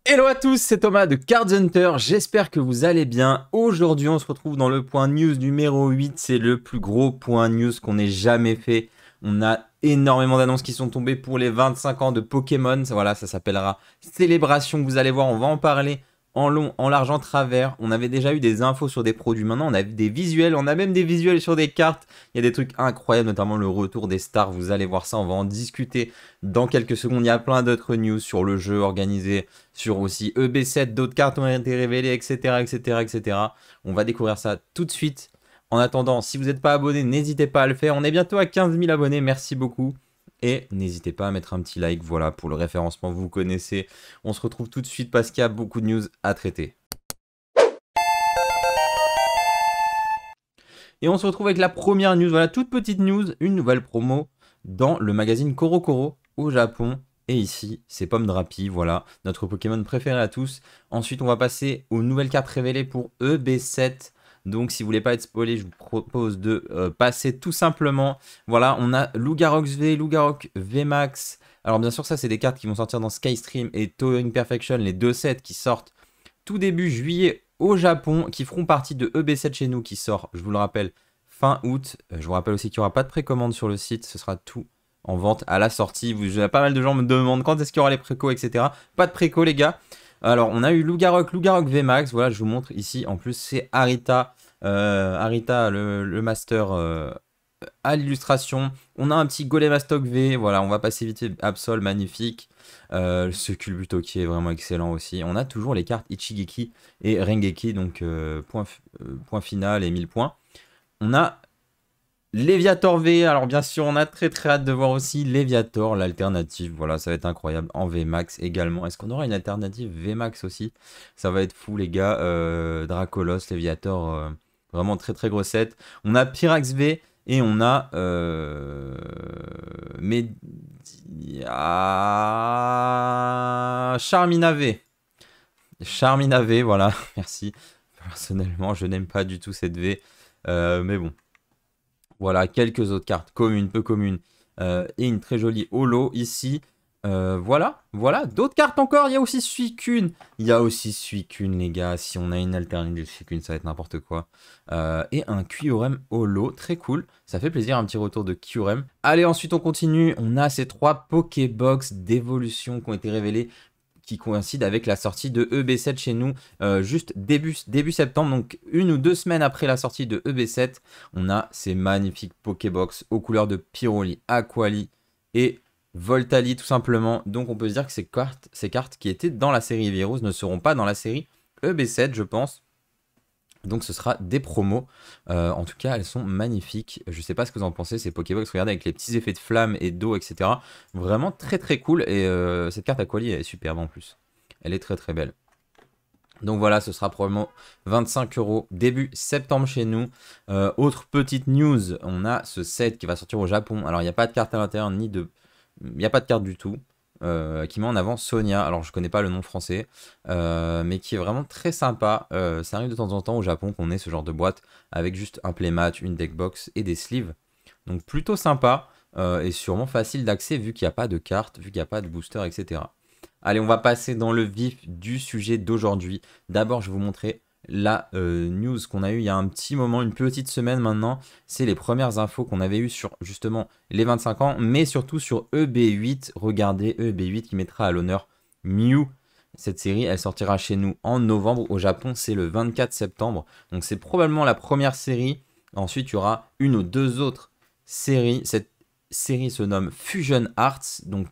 Hello à tous, c'est Thomas de Card Hunter, j'espère que vous allez bien. Aujourd'hui on se retrouve dans le point news numéro 8, c'est le plus gros point news qu'on ait jamais fait. On a énormément d'annonces qui sont tombées pour les 25 ans de Pokémon, voilà, ça s'appellera Célébration, vous allez voir, on va en parler en long, en large, en travers. On avait déjà eu des infos sur des produits, maintenant on a des visuels, on a même des visuels sur des cartes. Il y a des trucs incroyables, notamment le retour des stars, vous allez voir ça, on va en discuter dans quelques secondes. Il y a plein d'autres news sur le jeu organisé, sur aussi EB7, d'autres cartes ont été révélées, etc., etc., etc. On va découvrir ça tout de suite. En attendant, si vous n'êtes pas abonné, n'hésitez pas à le faire. On est bientôt à 15 000 abonnés, merci beaucoup. Et n'hésitez pas à mettre un petit like, voilà, pour le référencement, vous connaissez. On se retrouve tout de suite parce qu'il y a beaucoup de news à traiter. Et on se retrouve avec la première news, voilà, toute petite news, une nouvelle promo dans le magazine CoroCoro au Japon. Et ici, c'est Pomdrapi, voilà, notre Pokémon préféré à tous. Ensuite, on va passer aux nouvelles cartes révélées pour EB7. Donc, si vous voulez pas être spoilé, je vous propose de passer tout simplement. Voilà, on a Lugarox V, Lugarok VMAX. Alors, bien sûr, ça, c'est des cartes qui vont sortir dans Skystream et Towering Perfection, les deux sets qui sortent tout début juillet au Japon, qui feront partie de EB7 chez nous, qui sort, je vous le rappelle, fin août. Je vous rappelle aussi qu'il n'y aura pas de précommande sur le site, ce sera tout en vente à la sortie. Pas mal de gens me demandent quand est-ce qu'il y aura les précos, etc. Pas de préco, les gars. Alors, on a eu Lugarok VMAX. Voilà, je vous montre ici. En plus, c'est Arita. Arita, le master à l'illustration. On a un petit Golemastoc V. Voilà, on va passer vite. Absol, magnifique. Ce Culbuto qui est vraiment excellent aussi. On a toujours les cartes Ichigeki et Rengeki. Donc, point final et 1000 points. On a Léviator V, alors bien sûr on a très hâte de voir aussi Léviator, l'alternative, voilà ça va être incroyable, en VMAX également. Est-ce qu'on aura une alternative VMAX aussi? Ça va être fou les gars, Dracolos, Léviator, vraiment très gros set. On a Pyrax V et on a Charmina V. Charmina V, voilà, merci. Personnellement je n'aime pas du tout cette V, mais bon. Voilà, quelques autres cartes communes, peu communes. Et une très jolie holo ici. Voilà, d'autres cartes encore. Il y a aussi Suicune. Il y a aussi Suicune, les gars. Si on a une alternative de Suicune, ça va être n'importe quoi. Et un Kyurem holo, très cool. Ça fait plaisir, un petit retour de Kyurem. Allez, ensuite on continue. On a ces 3 Pokébox d'évolution qui ont été révélés, qui coïncide avec la sortie de EB7 chez nous, juste début septembre, donc 1 ou 2 semaines après la sortie de EB7. On a ces magnifiques Pokébox aux couleurs de Pyroli, Aquali et Voltali tout simplement. Donc on peut se dire que ces cartes qui étaient dans la série Virus ne seront pas dans la série EB7, je pense. Donc ce sera des promos. En tout cas, elles sont magnifiques. Je sais pas ce que vous en pensez, ces Pokébox. Regardez avec les petits effets de flamme et d'eau, etc. Vraiment très cool. Et cette carte Aquali est superbe en plus. Elle est très belle. Donc voilà, ce sera probablement 25 € début septembre chez nous. Autre petite news, on a ce set qui va sortir au Japon. Alors il n'y a pas de carte à l'intérieur, il n'y a pas de carte du tout. Qui met en avant Sonia, alors je connais pas le nom français, mais qui est vraiment très sympa. Ça arrive de temps en temps au Japon qu'on ait ce genre de boîte avec juste un playmat, une deckbox et des sleeves. Donc plutôt sympa et sûrement facile d'accès vu qu'il n'y a pas de carte, vu qu'il n'y a pas de booster, etc. Allez, on va passer dans le vif du sujet d'aujourd'hui. D'abord, je vais vous montrer la news qu'on a eu il y a un petit moment, une petite semaine maintenant. C'est les premières infos qu'on avait eues sur justement les 25 ans, mais surtout sur EB8. Regardez EB8 qui mettra à l'honneur Mew. Cette série, elle sortira chez nous en novembre. Au Japon, c'est le 24 septembre. Donc c'est probablement la première série. Ensuite, il y aura une ou deux autres séries. Cette série se nomme Fusion Arts. Donc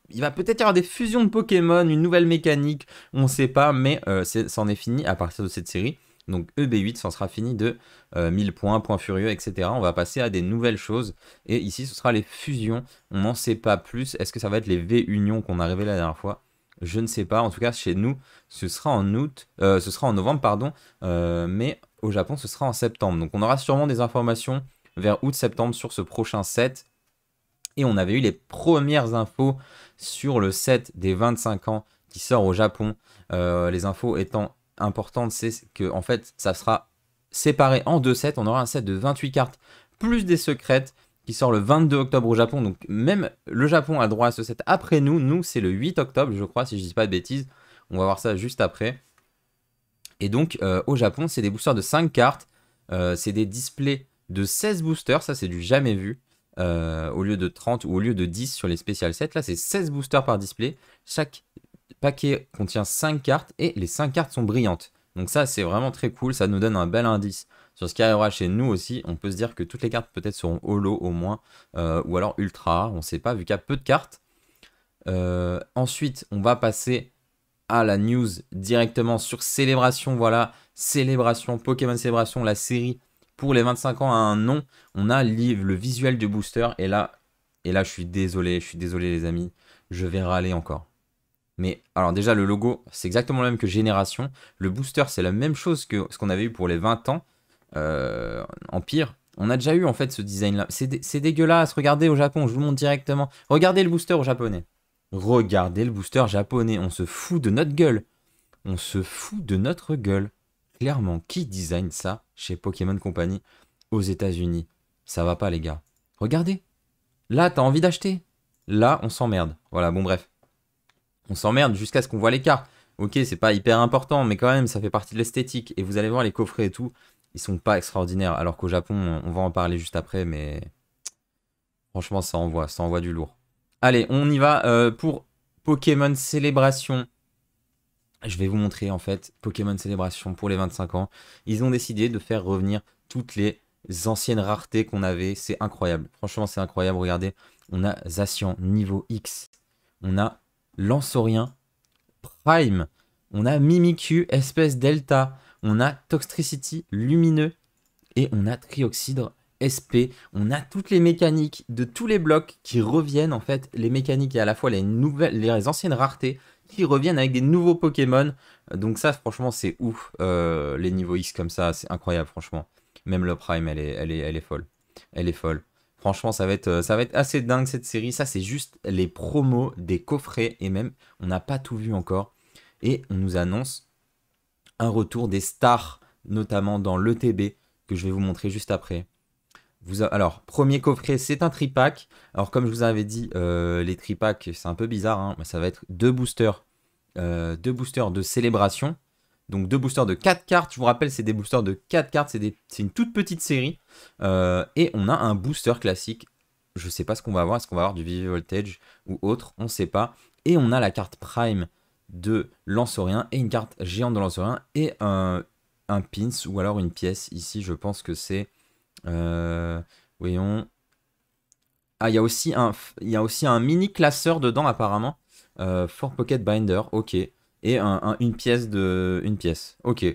il va peut-être y avoir des fusions de Pokémon, une nouvelle mécanique, on ne sait pas, mais c'en est fini à partir de cette série. Donc EB8, ça sera fini de 1000 points, points furieux, etc. On va passer à des nouvelles choses. Et ici, ce sera les fusions. On n'en sait pas plus. Est-ce que ça va être les V-Unions qu'on a révélé la dernière fois? Je ne sais pas. En tout cas, chez nous, ce sera en novembre, pardon. Mais au Japon, ce sera en septembre. Donc on aura sûrement des informations vers août-septembre sur ce prochain set. Et on avait eu les premières infos sur le set des 25 ans qui sort au Japon. Les infos étant importantes, c'est que en fait, ça sera séparé en 2 sets. On aura un set de 28 cartes plus des secrètes qui sort le 22 octobre au Japon. Donc même le Japon a droit à ce set après nous. Nous, c'est le 8 octobre, je crois, si je ne dis pas de bêtises. On va voir ça juste après. Et donc, au Japon, c'est des boosters de 5 cartes. C'est des displays de 16 boosters. Ça, c'est du jamais vu. Au lieu de 30 ou au lieu de 10 sur les spécial sets. Là, c'est 16 boosters par display. Chaque paquet contient 5 cartes et les 5 cartes sont brillantes. Donc ça, c'est vraiment très cool. Ça nous donne un bel indice sur ce qui arrivera chez nous aussi. On peut se dire que toutes les cartes peut-être seront holo au moins. Ou alors ultra. On ne sait pas vu qu'il y a peu de cartes. Ensuite, on va passer à la news directement sur Célébration. Voilà, Célébration, Pokémon Célébration, la série pour les 25 ans a un nom. On a le visuel du booster. Et là, je suis désolé les amis. Je vais râler encore. Mais alors déjà, le logo, c'est exactement le même que Génération. Le booster, c'est la même chose que ce qu'on avait eu pour les 20 ans. En pire. On a déjà eu en fait ce design-là. C'est dégueulasse. Regardez au Japon, je vous montre directement. Regardez le booster au japonais. Regardez le booster japonais. On se fout de notre gueule. On se fout de notre gueule. Clairement, qui design ça chez Pokémon Company aux États-Unis? Ça va pas, les gars. Regardez. Là, t'as envie d'acheter. Là, on s'emmerde. Voilà, bon, bref. On s'emmerde jusqu'à ce qu'on voit les cartes. Ok, c'est pas hyper important, mais quand même, ça fait partie de l'esthétique. Et vous allez voir les coffrets et tout, ils sont pas extraordinaires. Alors qu'au Japon, on va en parler juste après, mais franchement, ça envoie du lourd. Allez, on y va pour Pokémon Célébration. Je vais vous montrer en fait Pokémon Célébration pour les 25 ans. Ils ont décidé de faire revenir toutes les anciennes raretés qu'on avait. C'est incroyable. Franchement, c'est incroyable. Regardez, on a Zacian niveau X. On a Lanceorien Prime. On a Mimikyu espèce Delta. On a Toxtricity Lumineux. Et on a Trioxydre SP. On a toutes les mécaniques de tous les blocs qui reviennent en fait. Les mécaniques et à la fois les anciennes raretés qui reviennent avec des nouveaux Pokémon. Donc ça, franchement, c'est ouf. Les niveaux X comme ça, c'est incroyable, franchement. Même le Prime, elle est folle. Elle est folle. Franchement, ça va être assez dingue cette série. Ça, c'est juste les promos des coffrets. Et même, on n'a pas tout vu encore. Et on nous annonce un retour des stars, notamment dans l'ETB, que je vais vous montrer juste après. Alors, premier coffret, c'est un tripack. Alors, comme je vous avais dit, les tripacks, c'est un peu bizarre. Hein, mais ça va être deux boosters de célébration. Donc, deux boosters de 4 cartes. Je vous rappelle, c'est des boosters de 4 cartes. C'est une toute petite série. Et on a un booster classique. Je ne sais pas ce qu'on va avoir. Est-ce qu'on va avoir du Vivi Voltage ou autre? On ne sait pas. Et on a la carte Prime de Lanceorien et une carte géante de Lanceorien et un pins ou alors une pièce. Ici, je pense que c'est... voyons. Ah, il y a aussi un mini classeur dedans apparemment. For Pocket Binder, ok. Et une pièce. Ok.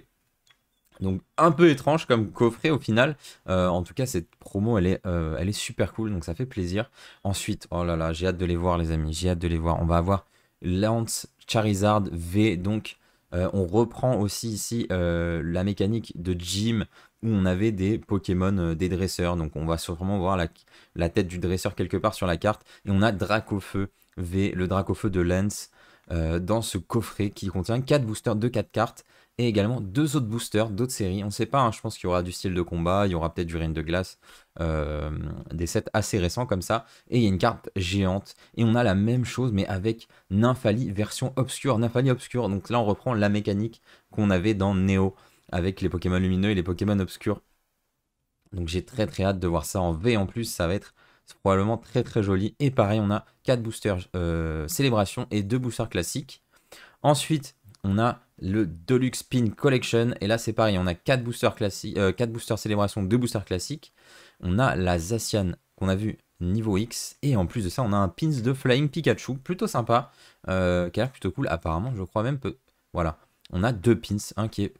Donc un peu étrange comme coffret au final. En tout cas, cette promo, elle est super cool, donc ça fait plaisir. Ensuite, oh là là, j'ai hâte de les voir les amis. J'ai hâte de les voir. On va avoir Lance Charizard V. Donc on reprend aussi ici la mécanique de Gym où on avait des Pokémon, des dresseurs. Donc on va sûrement voir la tête du dresseur quelque part sur la carte. Et on a Dracofeu V, le Dracofeu de Lance, dans ce coffret qui contient 4 boosters de 4 cartes. Et également 2 autres boosters d'autres séries. On ne sait pas, hein, je pense qu'il y aura du style de combat, il y aura peut-être du Reine de Glace, des sets assez récents comme ça. Et il y a une carte géante. Et on a la même chose, mais avec Nymphali version obscure. Nymphali obscure, donc là on reprend la mécanique qu'on avait dans Neo, avec les Pokémon lumineux et les Pokémon obscurs. Donc j'ai très très hâte de voir ça en V en plus, ça va être probablement très très joli. Et pareil, on a 4 boosters Célébration et 2 boosters classiques. Ensuite, on a le Deluxe Pin Collection. Et là, c'est pareil. On a 4 boosters classiques, 4 boosters Célébration, 2 boosters classiques. On a la Zacian qu'on a vu niveau X. Et en plus de ça, on a un pins de Flying Pikachu. Plutôt sympa. Qui a l'air plutôt cool. Apparemment, je crois même peu. Voilà. On a 2 pins. Un qui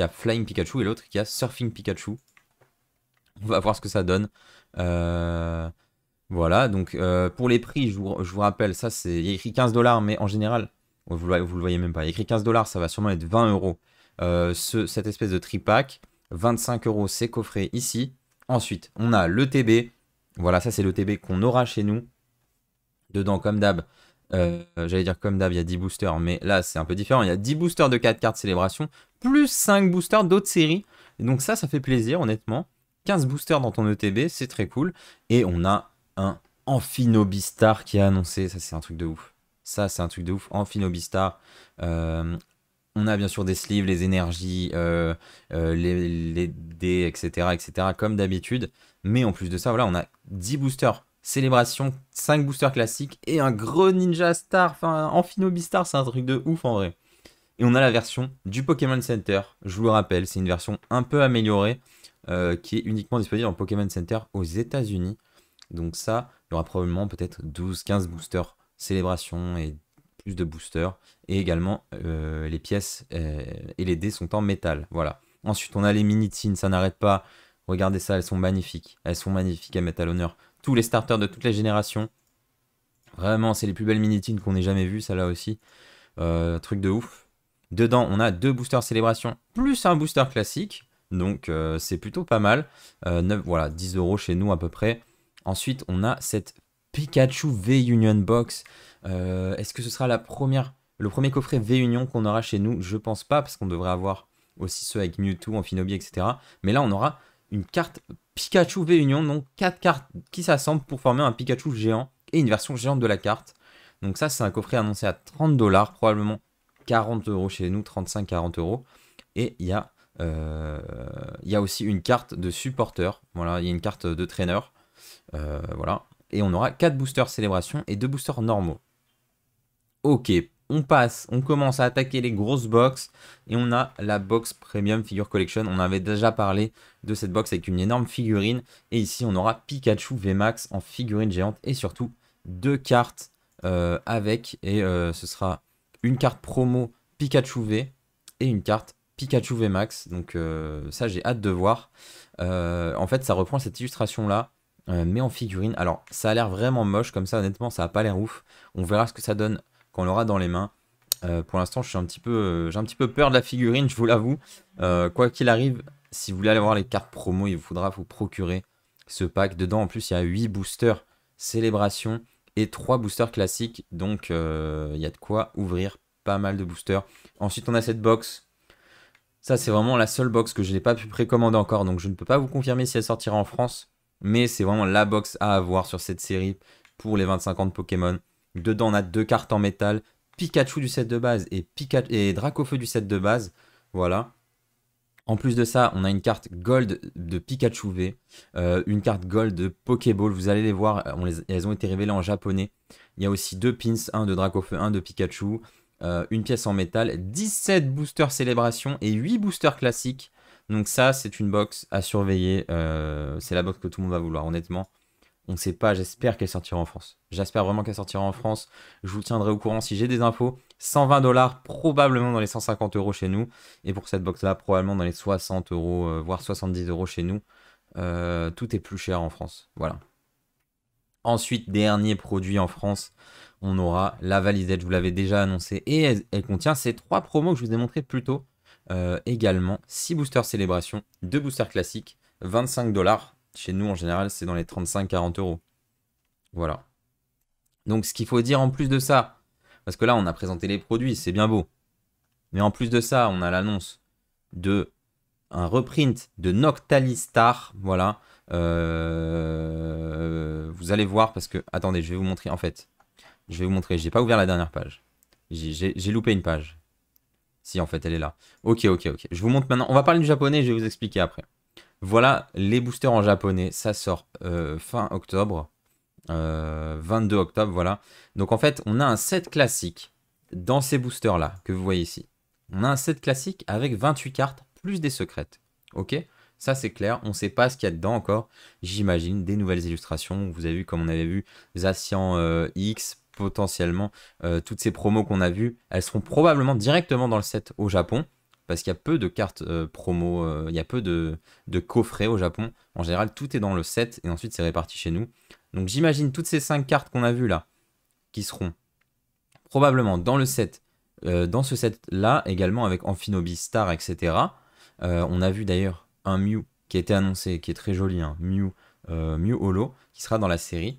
a Flying Pikachu et l'autre qui a Surfing Pikachu. On va voir ce que ça donne. Voilà. Donc, pour les prix, je vous rappelle, ça, c'est. Il y a écrit 15$, mais en général. Vous le voyez même pas. Il y a écrit 15$, ça va sûrement être 20€. Cette espèce de tripack. 25€, c'est coffré ici. Ensuite, on a l'ETB. Voilà, ça c'est l'ETB qu'on aura chez nous. Dedans, comme d'hab. J'allais dire comme d'hab, il y a 10 boosters. Mais là, c'est un peu différent. Il y a 10 boosters de 4 cartes célébration. Plus 5 boosters d'autres séries. Et donc ça fait plaisir, honnêtement. 15 boosters dans ton ETB, c'est très cool. Et on a un Amphinobistar qui est annoncé. Ça, c'est un truc de ouf. Ça, c'est un truc de ouf. Amphinobistar. On a bien sûr des sleeves, les énergies, les dés, etc., etc., comme d'habitude. Mais en plus de ça, voilà, on a 10 boosters célébration, 5 boosters classiques et un gros Ninja Star. Enfin, Amphinobistar, c'est un truc de ouf en vrai. Et on a la version du Pokémon Center. Je vous le rappelle, c'est une version un peu améliorée qui est uniquement disponible en Pokémon Center aux États-Unis. Donc ça, il y aura probablement peut-être 12-15 boosters célébration et plus de boosters. Et également, les pièces et les dés sont en métal. Voilà. Ensuite, on a les mini-tins, ça n'arrête pas. Regardez ça, elles sont magnifiques. Elles sont magnifiques à mettre à l'honneur. Tous les starters de toutes les générations. Vraiment, c'est les plus belles mini-tins qu'on ait jamais vues, ça là aussi. Truc de ouf. Dedans, on a 2 boosters célébration plus un booster classique. Donc, c'est plutôt pas mal. Voilà, 10 € chez nous à peu près. Ensuite, on a cette Pikachu V-Union Box. Est-ce que ce sera le premier coffret V-Union qu'on aura chez nous? Je pense pas, parce qu'on devrait avoir aussi ceux avec Mewtwo, Amphinobi, etc. Mais là, on aura une carte Pikachu V-Union, donc 4 cartes qui s'assemblent pour former un Pikachu géant et une version géante de la carte. Donc ça, c'est un coffret annoncé à 30 $, probablement 40 € chez nous, 35-40 €. Et il y a aussi une carte de supporter. Voilà, il y a une carte de trainer. Voilà. Et on aura 4 boosters célébration et 2 boosters normaux. Ok, on commence à attaquer les grosses box. Et on a la box Premium Figure Collection. On avait déjà parlé de cette box avec une énorme figurine. Et ici, on aura Pikachu VMAX en figurine géante. Et surtout, 2 cartes avec. Et ce sera une carte promo Pikachu V et une carte Pikachu VMAX. Donc ça, j'ai hâte de voir. En fait, ça reprend cette illustration-là. Mais en figurine. Alors, ça a l'air vraiment moche comme ça, honnêtement, ça a pas l'air ouf. On verra ce que ça donne quand on l'aura dans les mains. Pour l'instant, j'ai un petit peu peur de la figurine, je vous l'avoue. Quoi qu'il arrive, si vous voulez aller voir les cartes promo, il vous faudra vous procurer ce pack. Dedans, en plus, il y a 8 boosters célébration et 3 boosters classiques. Donc, il y a de quoi ouvrir pas mal de boosters. Ensuite, on a cette box. Ça, c'est vraiment la seule box que je n'ai pas pu précommander encore. Donc, je ne peux pas vous confirmer si elle sortira en France. Mais c'est vraiment la box à avoir sur cette série pour les 25 ans de Pokémon. Dedans, on a 2 cartes en métal. Pikachu du set de base et Dracofeu du set de base. Voilà. En plus de ça, on a une carte Gold de Pikachu V. Une carte Gold de Pokéball. Vous allez les voir, elles ont été révélées en japonais. Il y a aussi 2 pins, un de Dracofeu, un de Pikachu. Une pièce en métal. 17 boosters célébration et 8 boosters classiques. Donc ça, c'est une box à surveiller. C'est la box que tout le monde va vouloir, honnêtement. On ne sait pas, j'espère qu'elle sortira en France. J'espère vraiment qu'elle sortira en France. Je vous tiendrai au courant si j'ai des infos. 120 $, probablement dans les 150 € chez nous. Et pour cette box-là, probablement dans les 60 €, voire 70 € chez nous. Tout est plus cher en France. Voilà. Ensuite, dernier produit en France, on aura la Valisette. Je vous l'avais déjà annoncé. Et elle contient ces 3 promos que je vous ai montré plus tôt. Également 6 boosters célébration, 2 boosters classiques, 25 $. Chez nous en général c'est dans les 35-40 €. Voilà. Donc ce qu'il faut dire en plus de ça, parce que là on a présenté les produits, c'est bien beau. Mais en plus de ça, on a l'annonce de un reprint de Noctalistar. Voilà. Vous allez voir parce que... Attendez, je vais vous montrer en fait. Je vais vous montrer, j'ai pas ouvert la dernière page. J'ai loupé une page. Si, en fait, elle est là. Ok. Je vous montre maintenant. On va parler du japonais, je vais vous expliquer après. Voilà les boosters en japonais. Ça sort fin octobre. 22 octobre, voilà. Donc, en fait, on a un set classique dans ces boosters-là que vous voyez ici. On a un set classique avec 28 cartes plus des secrètes. Ok? Ça, c'est clair. On ne sait pas ce qu'il y a dedans encore. J'imagine des nouvelles illustrations. Vous avez vu, comme on avait vu, Zacian X, potentiellement toutes ces promos qu'on a vues, elles seront probablement directement dans le set au Japon, parce qu'il y a peu de cartes promo, il y a peu de coffrets au Japon. En général, tout est dans le set et ensuite c'est réparti chez nous. Donc j'imagine toutes ces 5 cartes qu'on a vues là, qui seront probablement dans le set, dans ce set-là, également avec Amphinobi Star, etc. On a vu d'ailleurs un Mew qui a été annoncé, qui est très joli, hein, Mew Holo, qui sera dans la série.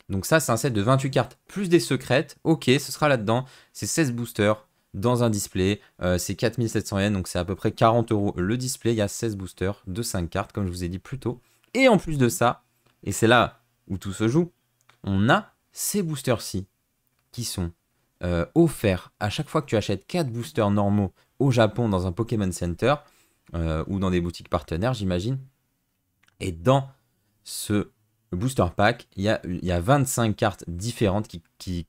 Donc ça, c'est un set de 28 cartes plus des secrètes. Ok, ce sera là-dedans. C'est 16 boosters dans un display. C'est 4700 yens, donc c'est à peu près 40 € le display. Il y a 16 boosters de 5 cartes, comme je vous ai dit plus tôt. Et en plus de ça, et c'est là où tout se joue, on a ces boosters-ci qui sont offert à chaque fois que tu achètes 4 boosters normaux au Japon dans un Pokémon Center ou dans des boutiques partenaires, j'imagine. Et dans ce booster pack, il y a 25 cartes différentes qui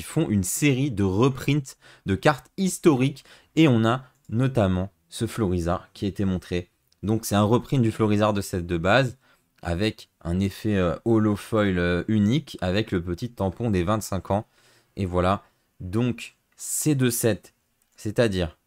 font une série de reprints de cartes historiques. Et on a notamment ce Florizard qui a été montré. Donc c'est un reprint du Florizard de set de base avec un effet holofoil unique avec le petit tampon des 25 ans. Et voilà, donc ces deux sets, c'est-à-dire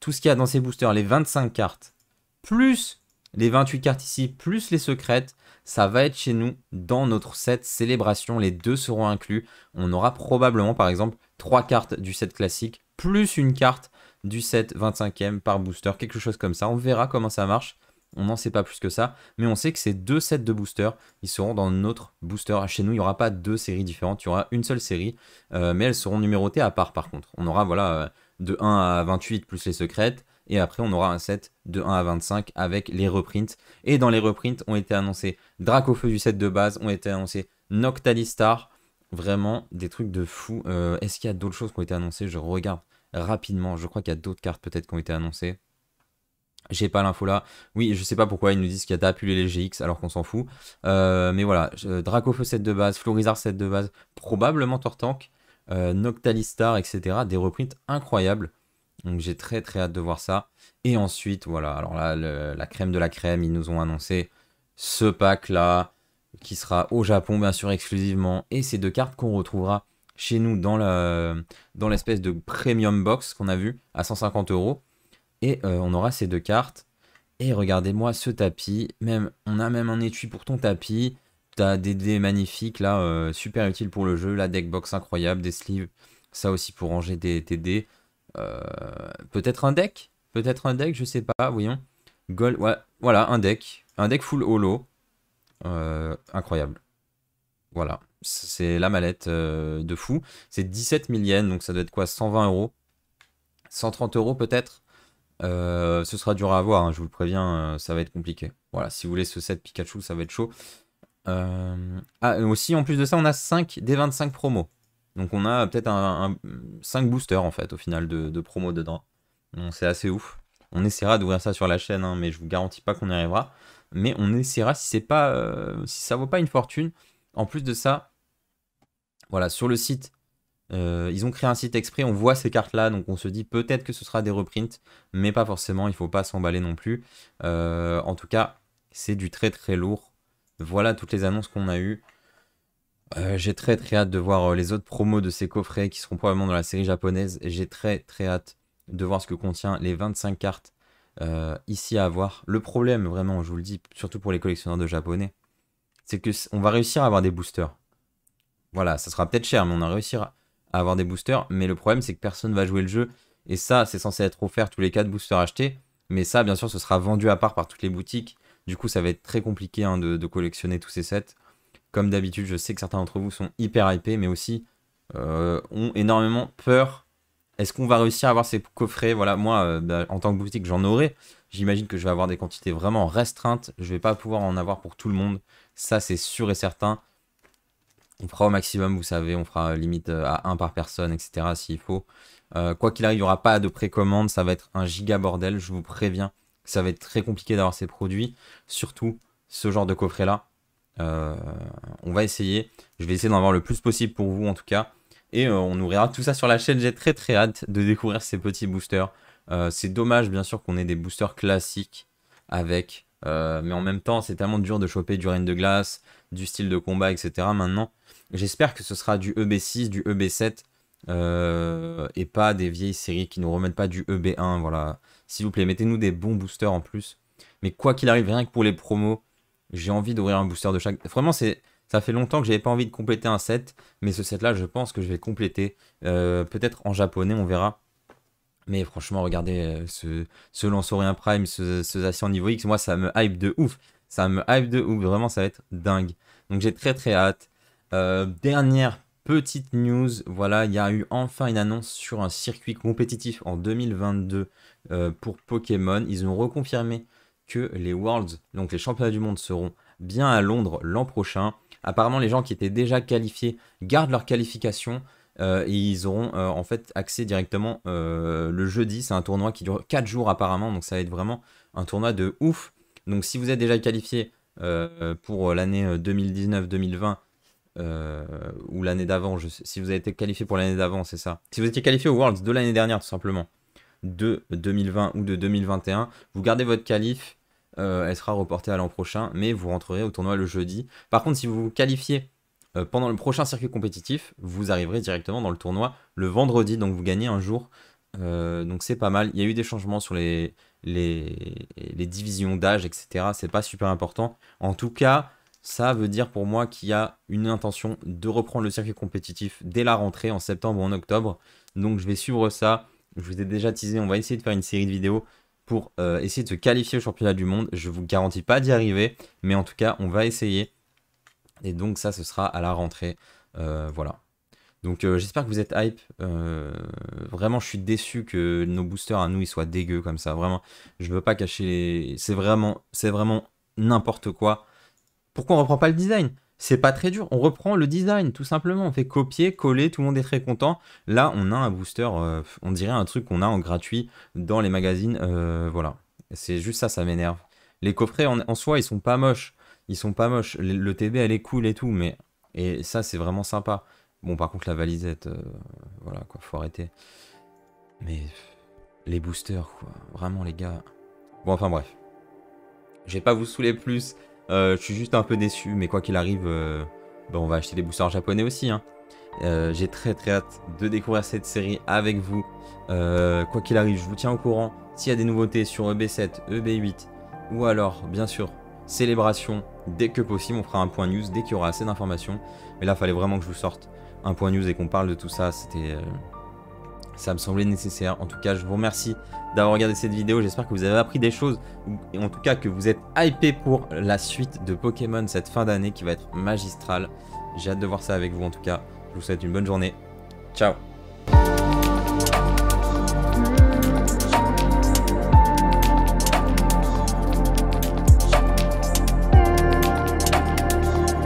tout ce qu'il y a dans ces boosters, les 25 cartes, plus les 28 cartes ici, plus les secrètes, ça va être chez nous dans notre set célébration. Les deux seront inclus. On aura probablement par exemple 3 cartes du set classique, plus une carte du set 25e par booster, quelque chose comme ça. On verra comment ça marche. On n'en sait pas plus que ça, mais on sait que ces deux sets de boosters, ils seront dans notre booster. Chez nous, il n'y aura pas deux séries différentes, il y aura une seule série, mais elles seront numérotées à part par contre. On aura voilà de 1 à 28 plus les secrètes, et après on aura un set de 1 à 25 avec les reprints. Et dans les reprints ont été annoncés Dracofeu du set de base, ont été annoncés Noctalistar, vraiment des trucs de fou. Est-ce qu'il y a d'autres choses qui ont été annoncées? Je regarde rapidement, je crois qu'il y a d'autres cartes peut-être qui ont été annoncées. J'ai pas l'info là. Oui, je sais pas pourquoi ils nous disent qu'il y a Tapul et les GX alors qu'on s'en fout. Mais voilà, Dracofeu set de base, Florizard set de base, probablement Tortank, Noctalistar, etc. Des reprints incroyables. Donc j'ai très très hâte de voir ça. Et ensuite, voilà, alors là, la crème de la crème, ils nous ont annoncé ce pack là, qui sera au Japon bien sûr exclusivement. Et ces deux cartes qu'on retrouvera chez nous dans l'espèce de premium box qu'on a vu à 150 euros. Et on aura ces deux cartes. Et regardez-moi ce tapis. On a même un étui pour ton tapis. T'as des dés magnifiques là, super utiles pour le jeu. La deckbox incroyable, des sleeves. Ça aussi pour ranger tes dés. Peut-être un deck? Peut-être un deck, je sais pas, voyons. Gold, ouais, voilà, un deck. Un deck full holo. Incroyable. Voilà. C'est la mallette de fou. C'est 17 000 yens, donc ça doit être quoi? 120 euros. 130 euros peut-être. Ce sera dur à avoir, hein, je vous le préviens, ça va être compliqué. Voilà, si vous voulez ce set Pikachu, ça va être chaud. Aussi, en plus de ça, on a 5 des 25 promos. Donc on a peut-être 5 boosters en fait, au final, de promos dedans. C'est assez ouf. On essaiera d'ouvrir ça sur la chaîne, hein, mais je vous garantis pas qu'on y arrivera. Mais on essaiera si c'est pas, si ça vaut pas une fortune. En plus de ça, voilà, sur le site. Ils ont créé un site exprès, on voit ces cartes là, donc on se dit peut-être que ce sera des reprints, mais pas forcément, il faut pas s'emballer non plus. En tout cas, c'est du très très lourd. Voilà toutes les annonces qu'on a eues. J'ai très très hâte de voir les autres promos de ces coffrets qui seront probablement dans la série japonaise. Et j'ai très très hâte de voir ce que contient les 25 cartes ici à avoir. Le problème, vraiment, je vous le dis, surtout pour les collectionneurs de japonais, c'est que on va réussir à avoir des boosters. Voilà, ça sera peut-être cher, mais on a réussi à avoir des boosters. Mais le problème, c'est que personne va jouer le jeu. Et ça, c'est censé être offert tous les 4 boosters achetés. Mais ça, bien sûr, ce sera vendu à part par toutes les boutiques. Du coup, ça va être très compliqué hein, de collectionner tous ces sets. Comme d'habitude, je sais que certains d'entre vous sont hyper hypés, mais aussi ont énormément peur. Est-ce qu'on va réussir à avoir ces coffrets? Voilà, moi, en tant que boutique, j'en aurai. J'imagine que je vais avoir des quantités vraiment restreintes. Je vais pas pouvoir en avoir pour tout le monde. Ça, c'est sûr et certain. On fera au maximum, vous savez, on fera limite à 1 par personne, etc. s'il faut. Quoi qu'il arrive, il n'y aura pas de précommande, ça va être un giga bordel, je vous préviens. Ça va être très compliqué d'avoir ces produits, surtout ce genre de coffret-là. On va essayer, je vais essayer d'en avoir le plus possible pour vous en tout cas. Et on ouvrira tout ça sur la chaîne, j'ai très très hâte de découvrir ces petits boosters. C'est dommage bien sûr qu'on ait des boosters classiques avec... mais en même temps, c'est tellement dur de choper du Reine de Glace, du style de combat, etc. Maintenant, j'espère que ce sera du EB6, du EB7, et pas des vieilles séries qui nous remettent pas du EB1. Voilà, s'il vous plaît, mettez-nous des bons boosters en plus. Mais quoi qu'il arrive, rien que pour les promos, j'ai envie d'ouvrir un booster de chaque. Vraiment, ça fait longtemps que j'avais pas envie de compléter un set, mais ce set-là, je pense que je vais compléter. Peut-être en japonais, on verra. Mais franchement, regardez ce Lanceorien Prime, ce Zacian niveau X, moi ça me hype de ouf. Ça me hype de ouf, vraiment ça va être dingue. Donc j'ai très très hâte. Dernière petite news, voilà, il y a eu enfin une annonce sur un circuit compétitif en 2022 pour Pokémon. Ils ont reconfirmé que les Worlds, donc les championnats du monde, seront bien à Londres l'an prochain. Apparemment, les gens qui étaient déjà qualifiés gardent leur qualification. Et ils auront en fait accès directement le jeudi. C'est un tournoi qui dure 4 jours apparemment, donc ça va être vraiment un tournoi de ouf. Donc si vous êtes déjà qualifié pour l'année 2019-2020 ou l'année d'avant, si vous avez été qualifié pour l'année d'avant, c'est ça. Si vous étiez qualifié au Worlds de l'année dernière tout simplement, de 2020 ou de 2021, vous gardez votre qualif, elle sera reportée à l'an prochain, mais vous rentrerez au tournoi le jeudi. Par contre, si vous vous qualifiez pendant le prochain circuit compétitif, vous arriverez directement dans le tournoi le vendredi, donc vous gagnez un jour. Donc c'est pas mal. Il y a eu des changements sur les divisions d'âge, etc. C'est pas super important. En tout cas, ça veut dire pour moi qu'il y a une intention de reprendre le circuit compétitif dès la rentrée en septembre ou en octobre. Donc je vais suivre ça. Je vous ai déjà teasé, on va essayer de faire une série de vidéos pour essayer de se qualifier au championnat du monde. Je vous garantis pas d'y arriver, mais en tout cas, on va essayer. Et donc ça, ce sera à la rentrée. Voilà. Donc j'espère que vous êtes hype. Vraiment, je suis déçu que nos boosters à nous, ils soient dégueux comme ça. Vraiment, je veux pas cacher les... C'est vraiment n'importe quoi. Pourquoi on reprend pas le design? C'est pas très dur. On reprend le design, tout simplement. On fait copier, coller, tout le monde est très content. Là, on a un booster, on dirait un truc qu'on a en gratuit dans les magazines. Voilà. C'est juste ça, ça m'énerve. Les coffrets en soi, ils sont pas moches. Ils sont pas moches. Le TB, elle est cool et tout, mais... Et ça, c'est vraiment sympa. Bon, par contre, la valisette, voilà, quoi, faut arrêter. Mais les boosters, quoi. Vraiment, les gars. Bon, enfin, bref. Je vais pas vous saouler plus. Je suis juste un peu déçu, mais quoi qu'il arrive, on va acheter des boosters japonais aussi. Hein. J'ai très hâte de découvrir cette série avec vous. Quoi qu'il arrive, je vous tiens au courant. S'il y a des nouveautés sur EB7, EB8, ou alors, bien sûr, Célébration, dès que possible, on fera un point news, dès qu'il y aura assez d'informations. Mais là, il fallait vraiment que je vous sorte un point news et qu'on parle de tout ça. Ça me semblait nécessaire. En tout cas, je vous remercie d'avoir regardé cette vidéo. J'espère que vous avez appris des choses. Et en tout cas, que vous êtes hypé pour la suite de Pokémon cette fin d'année qui va être magistrale. J'ai hâte de voir ça avec vous en tout cas. Je vous souhaite une bonne journée. Ciao!